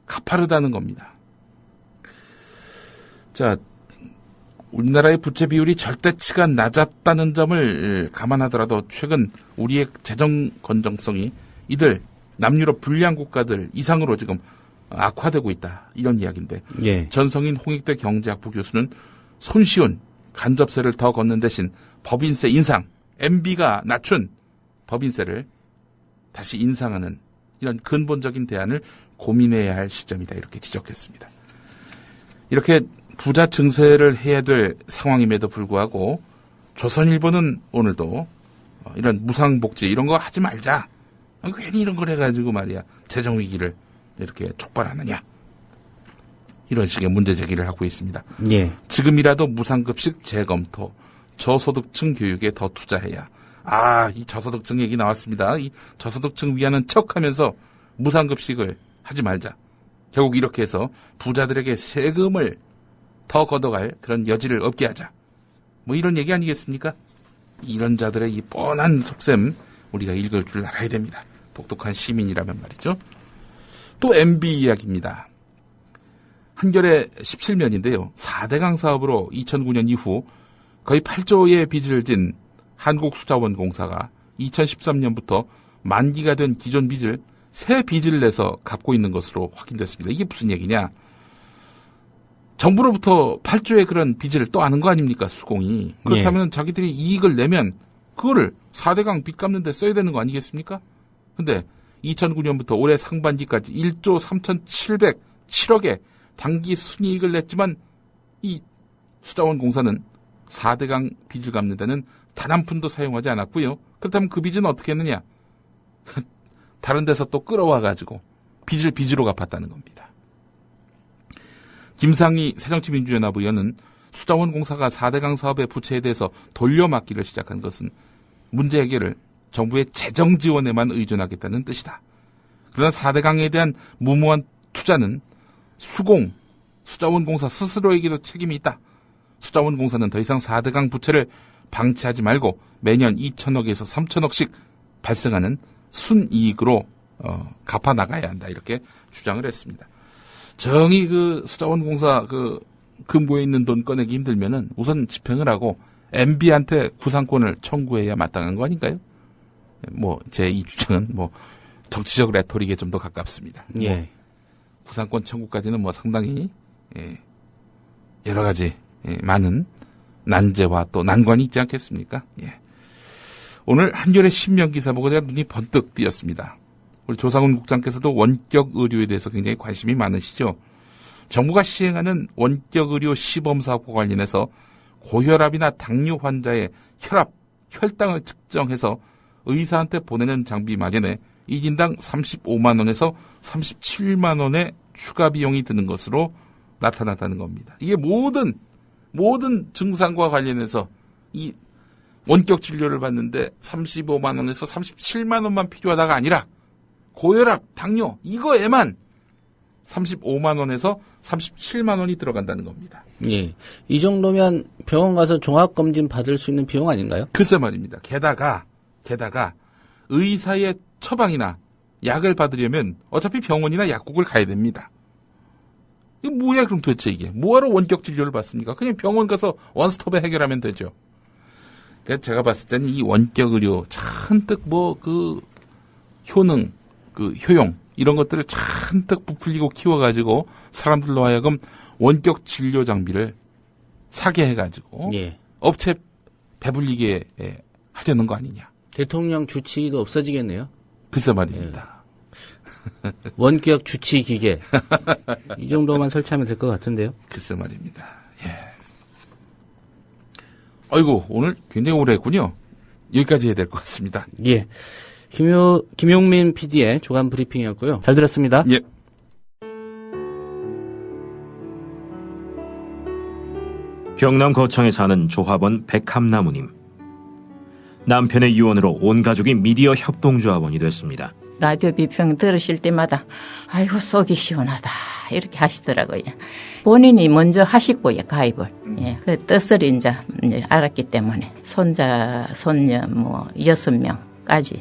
가파르다는 겁니다. 자, 우리나라의 부채 비율이 절대치가 낮았다는 점을 감안하더라도 최근 우리의 재정 건정성이 이들 남유럽 불량 국가들 이상으로 지금 악화되고 있다. 이런 이야기인데 예. 전성인 홍익대 경제학부 교수는 손쉬운 간접세를 더 걷는 대신 법인세 인상, MB가 낮춘 법인세를 다시 인상하는 이런 근본적인 대안을 고민해야 할 시점이다. 이렇게 지적했습니다. 이렇게 부자 증세를 해야 될 상황임에도 불구하고 조선일보는 오늘도 이런 무상복지 이런 거 하지 말자. 괜히 이런 걸 해가지고 말이야. 재정위기를 이렇게 촉발하느냐. 이런 식의 문제 제기를 하고 있습니다. 예. 지금이라도 무상급식 재검토, 저소득층 교육에 더 투자해야. 이 저소득층 얘기 나왔습니다. 이 저소득층 위하는 척하면서 무상급식을 하지 말자. 결국 이렇게 해서 부자들에게 세금을 더 걷어갈 그런 여지를 없게 하자. 뭐 이런 얘기 아니겠습니까? 이런 자들의 이 뻔한 속셈 우리가 읽을 줄 알아야 됩니다. 똑똑한 시민이라면 말이죠. 또 MB 이야기입니다. 한겨레 17면인데요. 4대강 사업으로 2009년 이후 거의 8조의 빚을 진 한국수자원공사가 2013년부터 만기가 된 기존 빚을 새 빚을 내서 갚고 있는 것으로 확인됐습니다. 이게 무슨 얘기냐? 정부로부터 8조의 그런 빚을 또 아는 거 아닙니까? 수공이. 그렇다면 자기들이 이익을 내면 그거를 4대강 빚 갚는 데 써야 되는 거 아니겠습니까? 근데 2009년부터 올해 상반기까지 1조 3,707억의 단기 순이익을 냈지만 이 수자원공사는 4대강 빚을 갚는 데는 단 한 푼도 사용하지 않았고요. 그렇다면 그 빚은 어떻게 했느냐? 다른 데서 또 끌어와가지고 빚을 빚으로 갚았다는 겁니다. 김상희 새정치민주연합 의원은 수자원공사가 4대강 사업의 부채에 대해서 돌려막기를 시작한 것은 문제 해결을 정부의 재정 지원에만 의존하겠다는 뜻이다. 그러나 4대강에 대한 무모한 투자는 수자원공사 스스로에게도 책임이 있다. 수자원공사는 더 이상 4대강 부채를 방치하지 말고 매년 2천억에서 3천억씩 발생하는 순이익으로 갚아 나가야 한다. 이렇게 주장을 했습니다. 정이 그 수자원공사 그 금고에 있는 돈 꺼내기 힘들면은 우선 집행을 하고 MB한테 구상권을 청구해야 마땅한 거 아닌가요? 뭐 제 이 주장은 뭐 정치적 레토릭에 좀 더 가깝습니다. 예. 뭐 구상권 청구까지는 뭐 상당히 여러 가지 많은 난제와 또 난관이 있지 않겠습니까? 예. 오늘 한겨레 신명 기사 보고 제가 눈이 번뜩 띄었습니다. 우리 조상훈 국장께서도 원격 의료에 대해서 굉장히 관심이 많으시죠. 정부가 시행하는 원격 의료 시범 사업과 관련해서 고혈압이나 당뇨 환자의 혈당을 측정해서 의사한테 보내는 장비 마련에 1인당 35만 원에서 37만 원의 추가 비용이 드는 것으로 나타났다는 겁니다. 이게 모든 증상과 관련해서 이 원격 진료를 받는데 35만 원에서 37만 원만 필요하다가 아니라 고혈압, 당뇨 이거에만 35만 원에서 37만 원이 들어간다는 겁니다. 예. 이 정도면 병원 가서 종합검진 받을 수 있는 비용 아닌가요? 글쎄 말입니다. 게다가 의사의 처방이나 약을 받으려면 어차피 병원이나 약국을 가야 됩니다. 이게 뭐야 그럼 도대체 이게. 뭐하러 원격 진료를 받습니까? 그냥 병원 가서 원스톱에 해결하면 되죠. 그러니까 제가 봤을 때는 이 원격 의료 잔뜩 효능, 효용 이런 것들을 잔뜩 부풀리고 키워가지고 사람들로 하여금 원격 진료 장비를 사게 해가지고 업체 배불리게 하려는 거 아니냐. 대통령 주치의도 없어지겠네요. 글쎄 말입니다. 원격 주치 기계 이 정도만 설치하면 될 것 같은데요. 글쎄 말입니다. 예. 아이고 오늘 굉장히 오래 했군요. 여기까지 해야 될 것 같습니다. 예. 김용민 PD의 조간 브리핑이었고요. 잘 들었습니다. 예. 경남 거창에 사는 조합원 백함나무님. 남편의 유언으로 온 가족이 미디어 협동조합원이 됐습니다. 라디오 비평 들으실 때마다 아이고 속이 시원하다 이렇게 하시더라고요. 본인이 먼저 하시고요, 가입을. 예, 그 뜻을 이제 알았기 때문에 손자, 손녀 6명까지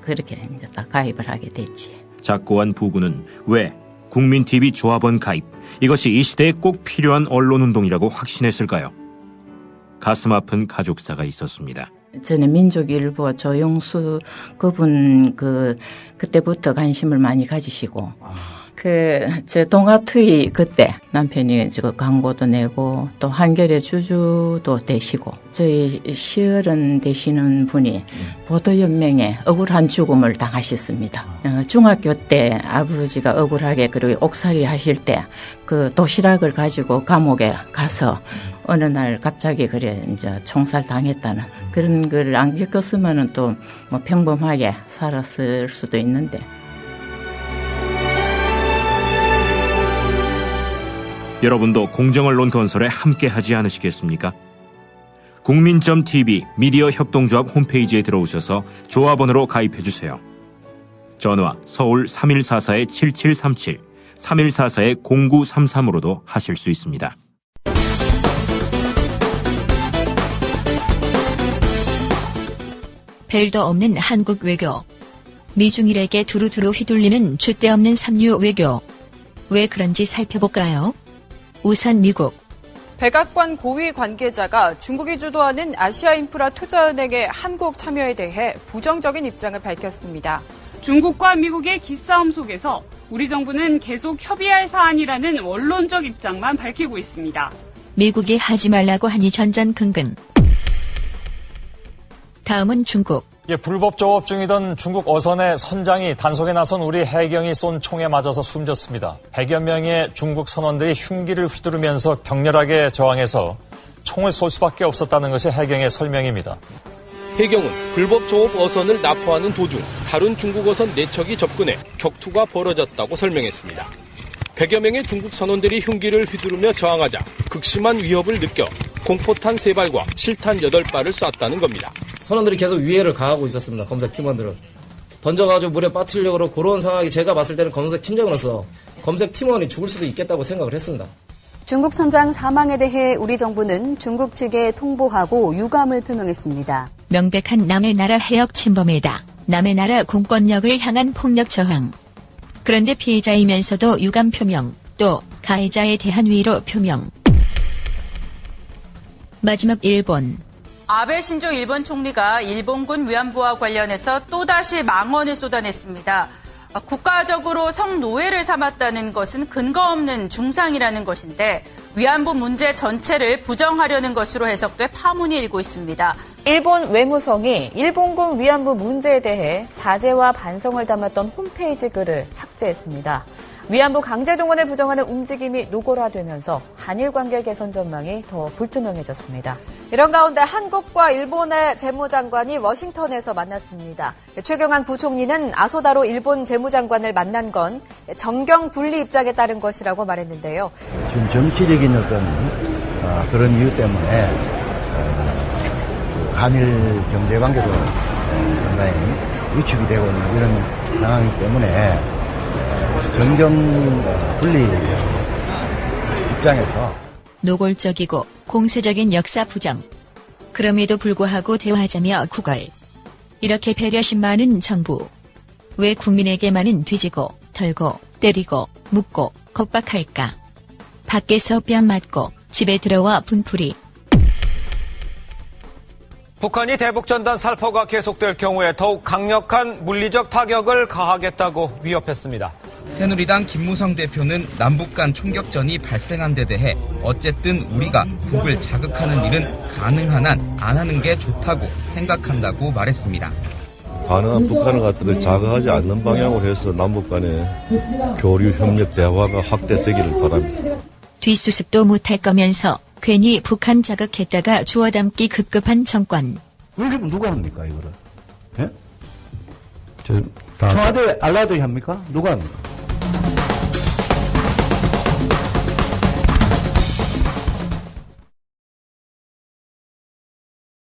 그렇게 이제 다 가입을 하게 됐지. 작고한 부부는 왜 국민TV 조합원 가입, 이것이 이 시대에 꼭 필요한 언론운동이라고 확신했을까요? 가슴 아픈 가족사가 있었습니다. 저는 민족일보 조용수 그분 그때부터 관심을 많이 가지시고 저 동아투이 그때 남편이 저 광고도 내고 또 한겨레 주주도 되시고 저희 시어른 되시는 분이 보도연맹에 억울한 죽음을 당하셨습니다. 중학교 때 아버지가 억울하게 그리고 옥살이 하실 때 그 도시락을 가지고 감옥에 가서 어느 날 갑자기 그래 이제 총살 당했다는 그런 걸 안 겪었으면은 또 평범하게 살았을 수도 있는데. 여러분도 공정언론 건설에 함께하지 않으시겠습니까? 국민.tv 미디어 협동조합 홈페이지에 들어오셔서 조합원으로 가입해주세요. 전화 서울 3144-7737, 3144-0933으로도 하실 수 있습니다. 벨도 없는 한국 외교. 미중일에게 두루두루 휘둘리는 줏대 없는 삼류 외교. 왜 그런지 살펴볼까요? 우선 미국. 백악관 고위 관계자가 중국이 주도하는 아시아인프라 투자은행의 한국 참여에 대해 부정적인 입장을 밝혔습니다. 중국과 미국의 기싸움 속에서 우리 정부는 계속 협의할 사안이라는 원론적 입장만 밝히고 있습니다. 미국이 하지 말라고 하니 전전긍긍. 다음은 중국. 불법 조업 중이던 중국 어선의 선장이 단속에 나선 우리 해경이 쏜 총에 맞아서 숨졌습니다. 100여 명의 중국 선원들이 흉기를 휘두르면서 격렬하게 저항해서 총을 쏠 수밖에 없었다는 것이 해경의 설명입니다. 해경은 불법 조업 어선을 납포하는 도중 다른 중국 어선 4척이 접근해 격투가 벌어졌다고 설명했습니다. 100여 명의 중국 선원들이 흉기를 휘두르며 저항하자 극심한 위협을 느껴 공포탄 3발과 실탄 8발을 쐈다는 겁니다. 선원들이 계속 위해를 가하고 있었습니다. 검색 팀원들은. 던져가지고 물에 빠뜨리려고 그런 상황이 제가 봤을 때는 검색 팀장으로서 검색 팀원이 죽을 수도 있겠다고 생각을 했습니다. 중국 선장 사망에 대해 우리 정부는 중국 측에 통보하고 유감을 표명했습니다. 명백한 남의 나라 해역 침범이다. 남의 나라 공권력을 향한 폭력 저항. 그런데 피해자이면서도 유감 표명, 또 가해자에 대한 위로 표명. 마지막 일본. 아베 신조 일본 총리가 일본군 위안부와 관련해서 또다시 망언을 쏟아냈습니다. 국가적으로 성노예를 삼았다는 것은 근거 없는 중상이라는 것인데 위안부 문제 전체를 부정하려는 것으로 해석돼 파문이 일고 있습니다. 일본 외무성이 일본군 위안부 문제에 대해 사죄와 반성을 담았던 홈페이지 글을 삭제했습니다. 위안부 강제동원을 부정하는 움직임이 노골화되면서 한일 관계 개선 전망이 더 불투명해졌습니다. 이런 가운데 한국과 일본의 재무장관이 워싱턴에서 만났습니다. 최경환 부총리는 아소다로 일본 재무장관을 만난 건 정경 분리 입장에 따른 것이라고 말했는데요. 지금 정치적인 어떤 그런 이유 때문에 한일 경제 관계도 상당히 위축이 되고 있는 이런 상황이기 때문에 정경 분리 입장에서 노골적이고 공세적인 역사 부정. 그럼에도 불구하고 대화하자며 구걸. 이렇게 배려심 많은 정부. 왜 국민에게만은 뒤지고 털고 때리고 묻고 겁박할까. 밖에서 뺨 맞고 집에 들어와 분풀이. 북한이 대북전단 살포가 계속될 경우에 더욱 강력한 물리적 타격을 가하겠다고 위협했습니다. 새누리당 김무성 대표는 남북 간 총격전이 발생한 데 대해 어쨌든 우리가 북을 자극하는 일은 가능한 한 안 하는 게 좋다고 생각한다고 말했습니다. 가능한 북한의 것들을 자극하지 않는 방향으로 해서 남북 간의 교류, 협력, 대화가 확대되기를 바랍니다. 뒷수습도 못할 거면서 괜히 북한 자극했다가 주워 담기 급급한 정권. 그럼 누가 합니까 이거를? 예? 청와대 알라도 합니까? 누가 합니까?